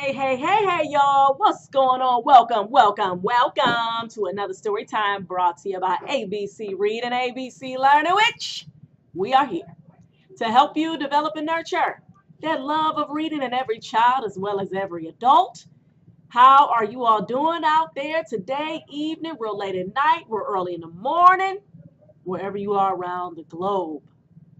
Hey, y'all. What's going on? Welcome to another story time brought to you by ABC Read and ABC Learn, in which we are here to help you develop and nurture that love of reading in every child as well as every adult. How are you all doing out there today, evening, real late at night, real early in the morning, wherever you are around the globe?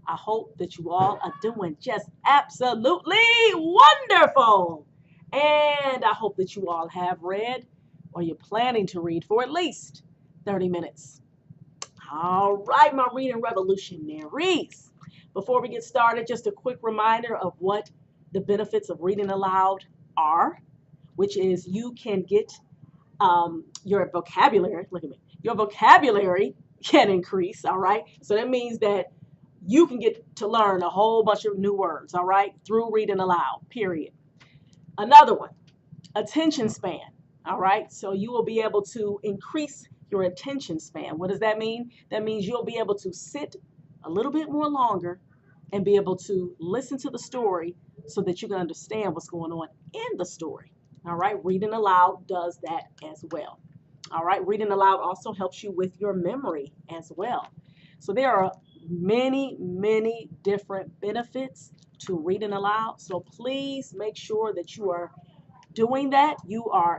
I hope that you all are doing just absolutely wonderful. And I hope that you all have read or you're planning to read for at least 30 minutes. All right, my reading revolutionaries. Before we get started, just a quick reminder of what the benefits of reading aloud are, which is you can get your vocabulary, look at me, your vocabulary can increase, all right? So that means that you can get to learn a whole bunch of new words, all right, through reading aloud, period. Another one, attention span, all right? So you will be able to increase your attention span. What does that mean? That means you'll be able to sit a little bit more longer and be able to listen to the story so that you can understand what's going on in the story, all right? Reading aloud does that as well. All right, reading aloud also helps you with your memory as well. So there are many different benefits to reading aloud. So please make sure that you are doing that.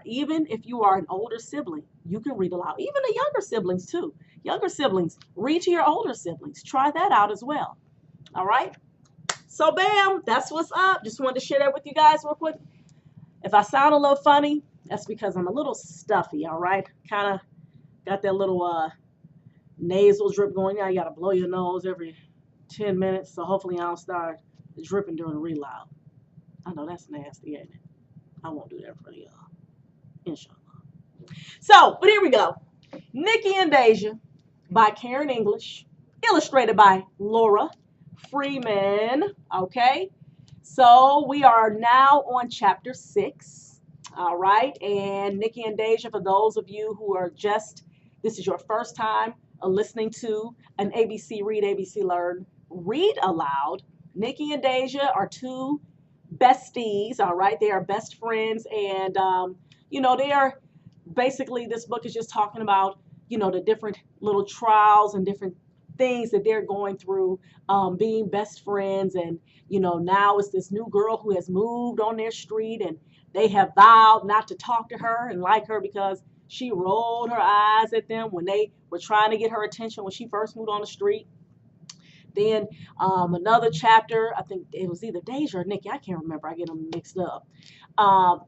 Even if you are an older sibling, you can read aloud. Even the younger siblings too. Younger siblings, read to your older siblings. Try that out as well. All right. So bam, that's what's up. Just wanted to share that with you guys real quick. If I sound a little funny, that's because I'm a little stuffy. All right. Kind of got that little nasal drip going. Yeah, you got to blow your nose every 10 minutes. So hopefully I don't start dripping during the read loud. I know that's nasty, ain't it? I won't do that for y'all. Inshallah. So, but here we go. Nikki and Deja by Karen English, illustrated by Laura Freeman. Okay. So we are now on chapter 6. All right. And Nikki and Deja, for those of you who are this is your first time listening to an ABC Read, ABC Learn read aloud. Nikki and Deja are two besties, all right? They are best friends, and, they are basically, this book is just talking about, the different little trials and different things that they're going through, being best friends. And, now it's this new girl who has moved on their street, and they have vowed not to talk to her and like her because she rolled her eyes at them when they were trying to get her attention when she first moved on the street. Then another chapter, I think it was either Deja or Nikki. I can't remember. I get them mixed up. I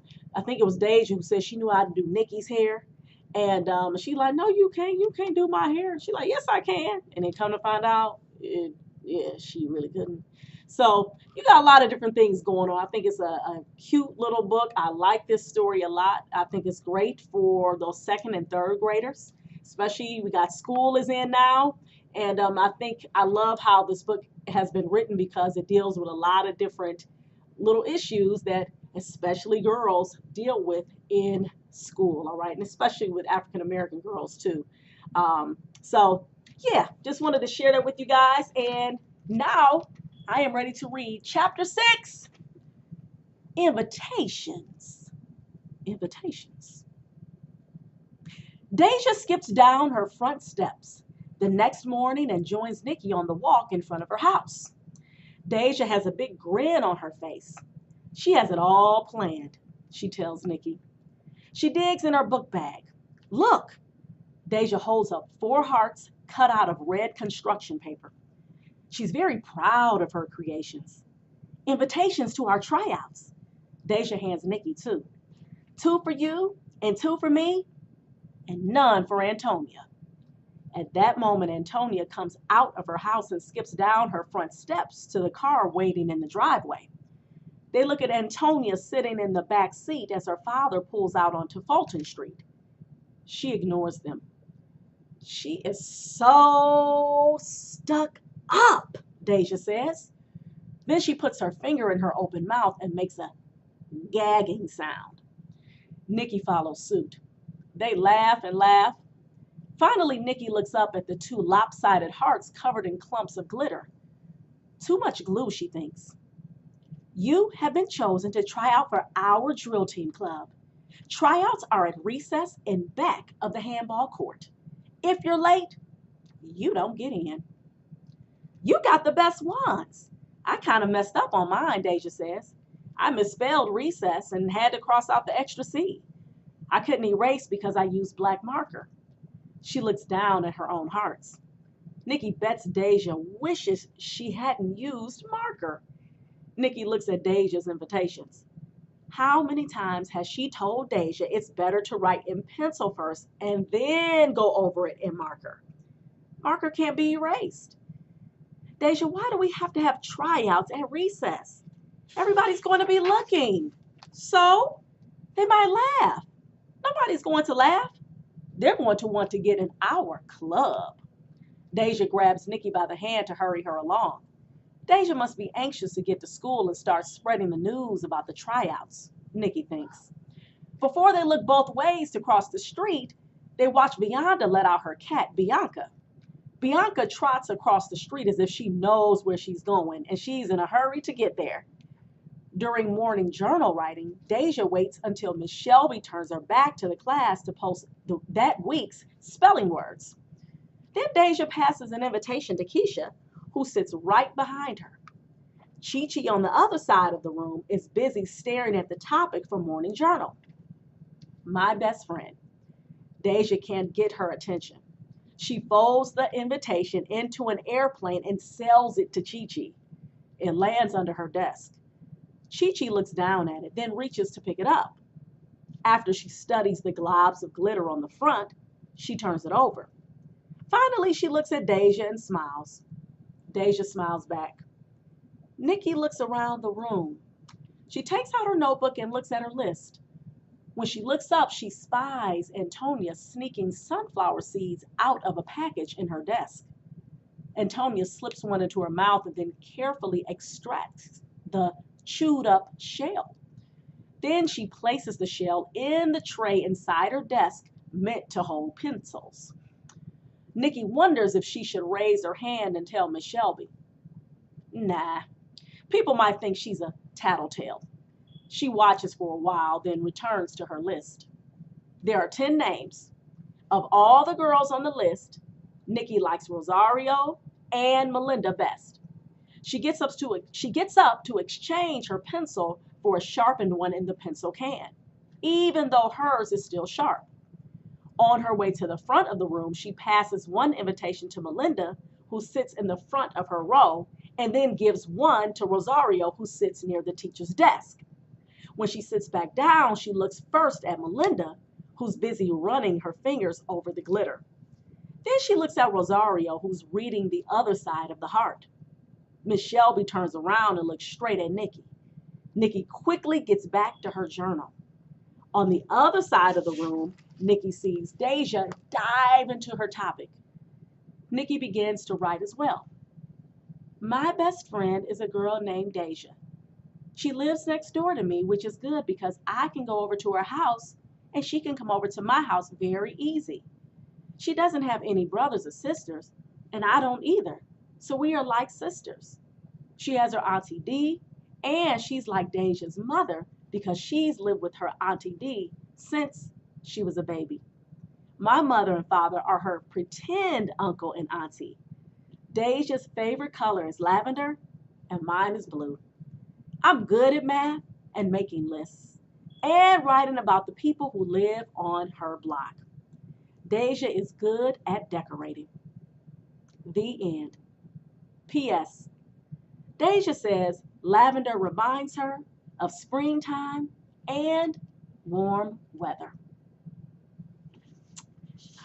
think it was Deja who said she knew how to do Nikki's hair. And she like, no, you can't. You can't do my hair. She like, yes, I can. And then come to find out, she really couldn't. So you got a lot of different things going on. I think it's a cute little book. I like this story a lot. I think it's great for those second and third graders, especially we got school is in now. And I love how this book has been written because it deals with a lot of different little issues that especially girls deal with in school, all right? And especially with African American girls too. So yeah, just wanted to share that with you guys. And now I am ready to read chapter 6, Invitations. Invitations. Deja skips down her front steps the next morning and joins Nikki on the walk in front of her house. Deja has a big grin on her face. She has it all planned, she tells Nikki. She digs in her book bag. Look, Deja holds up 4 hearts cut out of red construction paper. She's very proud of her creations. Invitations to our tryouts. Deja hands Nikki 2. 2 for you and 2 for me and none for Antonia. At that moment, Antonia comes out of her house and skips down her front steps to the car waiting in the driveway. They look at Antonia sitting in the back seat as her father pulls out onto Fulton Street. She ignores them. She is so stuck up, Deja says. Then she puts her finger in her open mouth and makes a gagging sound. Nikki follows suit. They laugh and laugh. Finally, Nikki looks up at the 2 lopsided hearts covered in clumps of glitter. Too much glue, she thinks. You have been chosen to try out for our drill team club. Tryouts are at recess in back of the handball court. If you're late, you don't get in. You got the best ones. I kind of messed up on mine, Deja says. I misspelled recess and had to cross out the extra C. I couldn't erase because I used black marker. She looks down at her own hearts. Nikki bets Deja wishes she hadn't used marker. Nikki looks at Deja's invitations. How many times has she told Deja it's better to write in pencil first and then go over it in marker? Marker can't be erased. Deja, why do we have to have tryouts at recess? Everybody's going to be looking. So they might laugh. Nobody's going to laugh. They're going to want to get in our club. Deja grabs Nikki by the hand to hurry her along. Deja must be anxious to get to school and start spreading the news about the tryouts, Nikki thinks. Before they look both ways to cross the street, they watch Vianda let out her cat, Bianca. Bianca trots across the street as if she knows where she's going, and she's in a hurry to get there. During morning journal writing, Deja waits until Miss Shelby turns her back to the class to post that week's spelling words. Then Deja passes an invitation to Keisha, who sits right behind her. Chi-Chi on the other side of the room is busy staring at the topic for morning journal. My best friend. Deja can't get her attention. She folds the invitation into an airplane and sells it to Chi-Chi. It lands under her desk. Chi-Chi looks down at it, then reaches to pick it up. After she studies the globs of glitter on the front, she turns it over. Finally, she looks at Deja and smiles. Deja smiles back. Nikki looks around the room. She takes out her notebook and looks at her list. When she looks up, she spies Antonia sneaking sunflower seeds out of a package in her desk. Antonia slips one into her mouth and then carefully extracts the chewed up shell. Then she places the shell in the tray inside her desk meant to hold pencils. Nikki wonders if she should raise her hand and tell Miss Shelby. Nah, people might think she's a tattletale. She watches for a while, then returns to her list. There are 10 names. Of all the girls on the list, Nikki likes Rosario and Melinda best. She gets up to exchange her pencil for a sharpened one in the pencil can, even though hers is still sharp. On her way to the front of the room, she passes one invitation to Melinda, who sits in the front of her row, and then gives one to Rosario, who sits near the teacher's desk. When she sits back down, she looks first at Melinda, who's busy running her fingers over the glitter. Then she looks at Rosario, who's reading the other side of the heart. Miss Shelby turns around and looks straight at Nikki. Nikki quickly gets back to her journal. On the other side of the room, Nikki sees Deja dive into her topic. Nikki begins to write as well. My best friend is a girl named Deja. She lives next door to me, which is good because I can go over to her house and she can come over to my house very easy. She doesn't have any brothers or sisters, and I don't either, so we are like sisters. She has her Auntie D, and she's like Deja's mother because she's lived with her Auntie D since she was a baby. My mother and father are her pretend uncle and auntie. Deja's favorite color is lavender, and mine is blue. I'm good at math and making lists, and writing about the people who live on her block. Deja is good at decorating. The end. P.S. Deja says lavender reminds her of springtime and warm weather.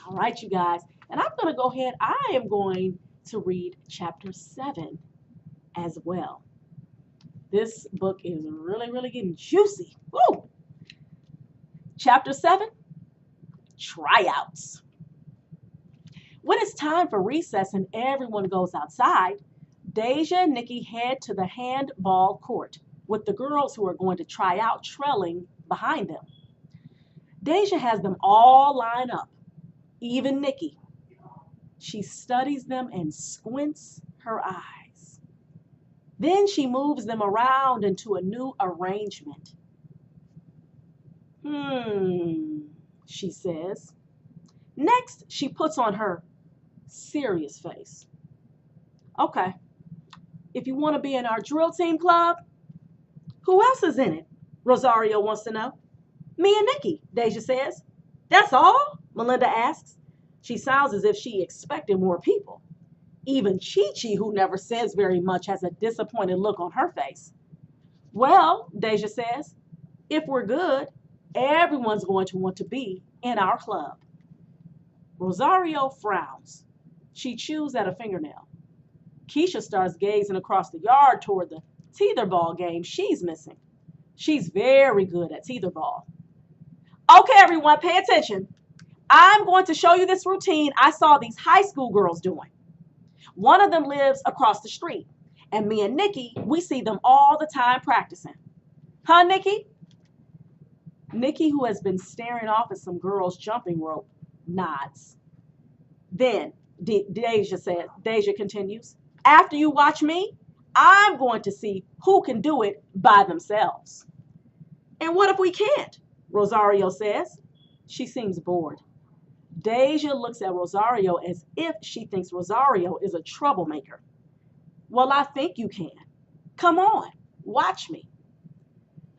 All right, you guys. And I'm going to go ahead. I am going to read chapter 7 as well. This book is really getting juicy. Woo! Chapter 7, Tryouts. When it's time for recess and everyone goes outside, Deja and Nikki head to the handball court with the girls who are going to try out trailing behind them. Deja has them all line up, even Nikki. She studies them and squints her eyes. Then she moves them around into a new arrangement. She says. Next, she puts on her serious face. Okay, if you want to be in our drill team club, who else is in it? Rosario wants to know. Me and Nikki, Deja says. That's all? Melinda asks. She sounds as if she expected more people. Even Chi-Chi, who never says very much, has a disappointed look on her face. Well, Deja says, if we're good, everyone's going to want to be in our club. Rosario frowns. She chews at a fingernail. Keisha starts gazing across the yard toward the teeterball game she's missing. She's very good at teeterball. Okay, everyone, pay attention. I'm going to show you this routine I saw these high school girls doing. One of them lives across the street, and me and Nikki, we see them all the time practicing. Huh, Nikki? Nikki, who has been staring off at some girls jumping rope, nods. Then Deja continues, after you watch me, I'm going to see who can do it by themselves. And what if we can't? Rosario says. She seems bored. Deja looks at Rosario as if she thinks Rosario is a troublemaker. Well, I think you can. Come on, watch me.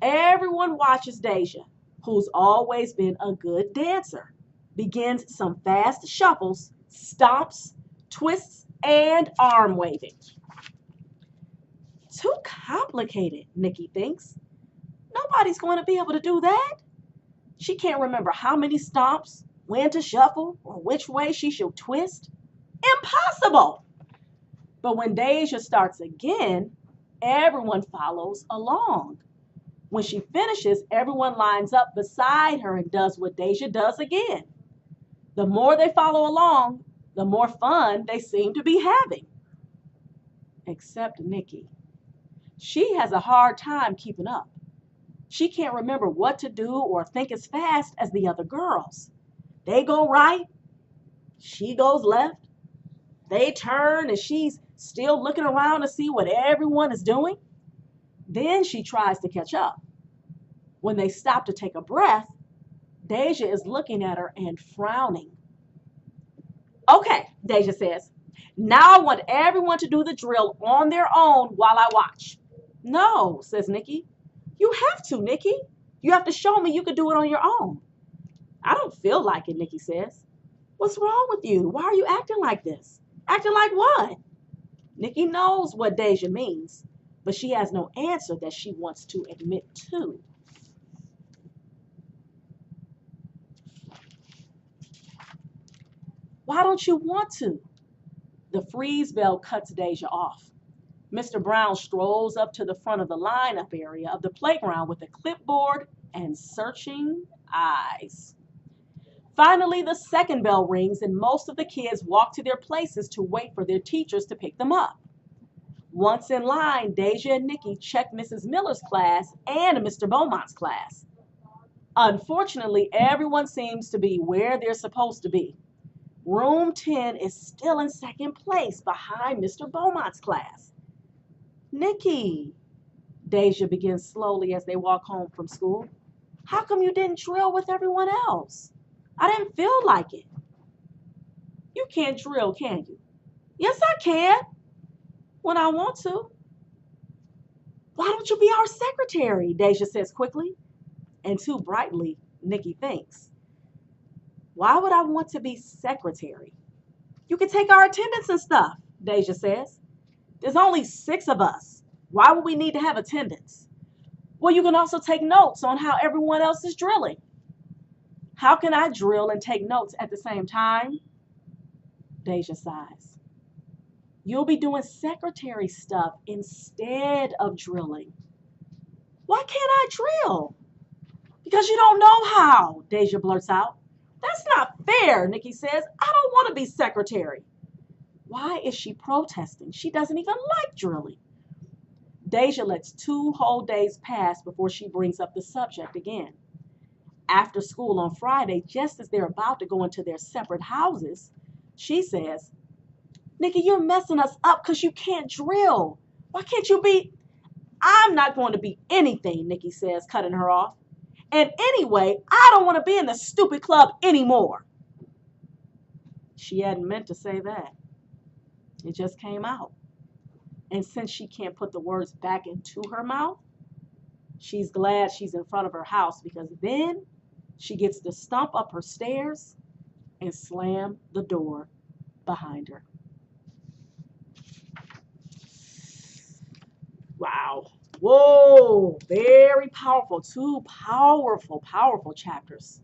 Everyone watches Deja, who's always been a good dancer, begins some fast shuffles, stomps, twists, and arm waving. Too complicated, Nikki thinks. Nobody's going to be able to do that. She can't remember how many stomps, when to shuffle, or which way she should twist. Impossible! But when Deja starts again, everyone follows along. When she finishes, everyone lines up beside her and does what Deja does again. The more they follow along, the more fun they seem to be having. Except Nikki. She has a hard time keeping up. She can't remember what to do or think as fast as the other girls. They go right, she goes left. They turn and she's still looking around to see what everyone is doing. Then she tries to catch up. When they stop to take a breath, Deja is looking at her and frowning. Okay, Deja says, now I want everyone to do the drill on their own while I watch. No, says Nikki. You have to, Nikki. You have to show me you can do it on your own. I don't feel like it, Nikki says. What's wrong with you? Why are you acting like this? Acting like what? Nikki knows what Deja means, but she has no answer that she wants to admit to. Why don't you want to? The freeze bell cuts Deja off. Mr. Brown strolls up to the front of the lineup area of the playground with a clipboard and searching eyes. Finally, the second bell rings and most of the kids walk to their places to wait for their teachers to pick them up. Once in line, Deja and Nikki check Mrs. Miller's class and Mr. Beaumont's class. Unfortunately, everyone seems to be where they're supposed to be. Room 10 is still in second place behind Mr. Beaumont's class. Nikki, Deja begins slowly as they walk home from school. How come you didn't drill with everyone else? I didn't feel like it. You can't drill, can you? Yes, I can. When I want to. Why don't you be our secretary? Deja says quickly. And too brightly, Nikki thinks. Why would I want to be secretary? You can take our attendance and stuff, Deja says. There's only 6 of us. Why would we need to have attendance? Well, you can also take notes on how everyone else is drilling. How can I drill and take notes at the same time? Deja sighs. You'll be doing secretary stuff instead of drilling. Why can't I drill? Because you don't know how, Deja blurts out. That's not fair, Nikki says. I don't want to be secretary. Why is she protesting? She doesn't even like drilling. Deja lets 2 whole days pass before she brings up the subject again. After school on Friday, just as they're about to go into their separate houses, she says, Nikki, you're messing us up because you can't drill. Why can't you be? I'm not going to be anything, Nikki says, cutting her off. And anyway, I don't want to be in the stupid club anymore. She hadn't meant to say that. It just came out. And since she can't put the words back into her mouth, she's glad she's in front of her house, because then she gets to stomp up her stairs and slam the door behind her. Wow. Whoa. Very powerful. Two powerful, powerful chapters.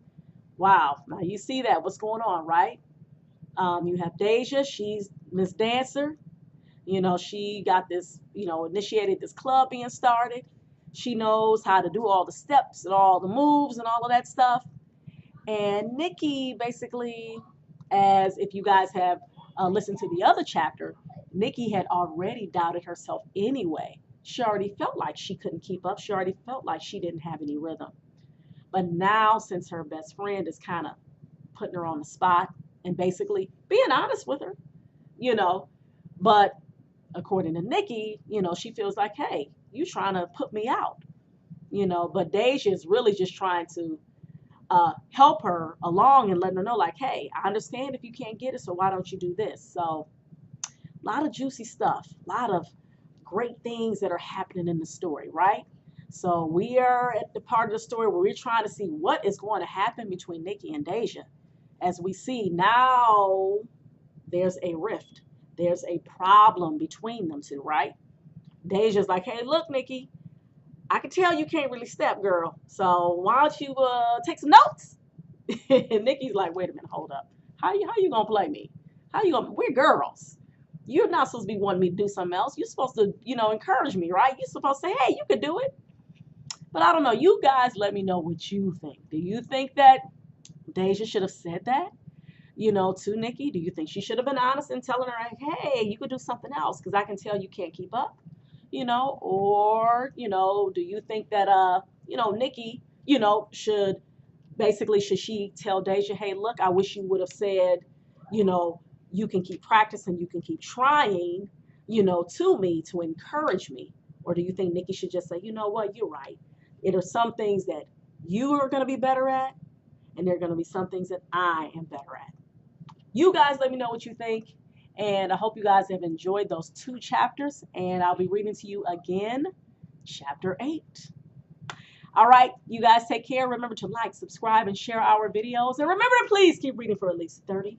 Wow. Now you see that. What's going on, right? You have Deja. She's Miss Dancer. You know, she got this, initiated this club being started. She knows how to do all the steps and all the moves and all of that stuff. And Nikki, basically, as if you guys have listened to the other chapter, Nikki had already doubted herself anyway. She already felt like she couldn't keep up. She already felt like she didn't have any rhythm. But now, since her best friend is kind of putting her on the spot and basically being honest with her, but according to Nikki, she feels like, hey, you trying to put me out, but Deja is really just trying to help her along and letting her know, like, hey, I understand if you can't get it, so why don't you do this? So a lot of juicy stuff, a lot of great things that are happening in the story, right? So we are at the part of the story where we're trying to see what is going to happen between Nikki and Deja. As we see now, there's a rift. There's a problem between them two, right? Deja's like, hey, look, Nikki, I can tell you can't really step, girl. So why don't you take some notes? And Nikki's like, wait a minute, hold up. How you gonna play me? We're girls. You're not supposed to be wanting me to do something else. You're supposed to, encourage me, right? You're supposed to say, hey, you could do it. But I don't know. You guys let me know what you think. Do you think that Deja should have said that, to Nikki? Do you think she should have been honest and telling her, like, hey, you could do something else because I can tell you can't keep up? Or, do you think that, Nikki, should she tell Deja, hey, look, I wish you would have said, you can keep practicing, you can keep trying, to me, to encourage me? Or do you think Nikki should just say, you know what, you're right. There are some things that you are going to be better at, and there are going to be some things that I am better at. You guys let me know what you think. And I hope you guys have enjoyed those 2 chapters. And I'll be reading to you again, chapter 8. All right, you guys take care. Remember to like, subscribe, and share our videos. And remember to please keep reading for at least 30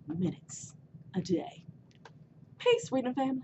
minutes a day. Peace, reading family.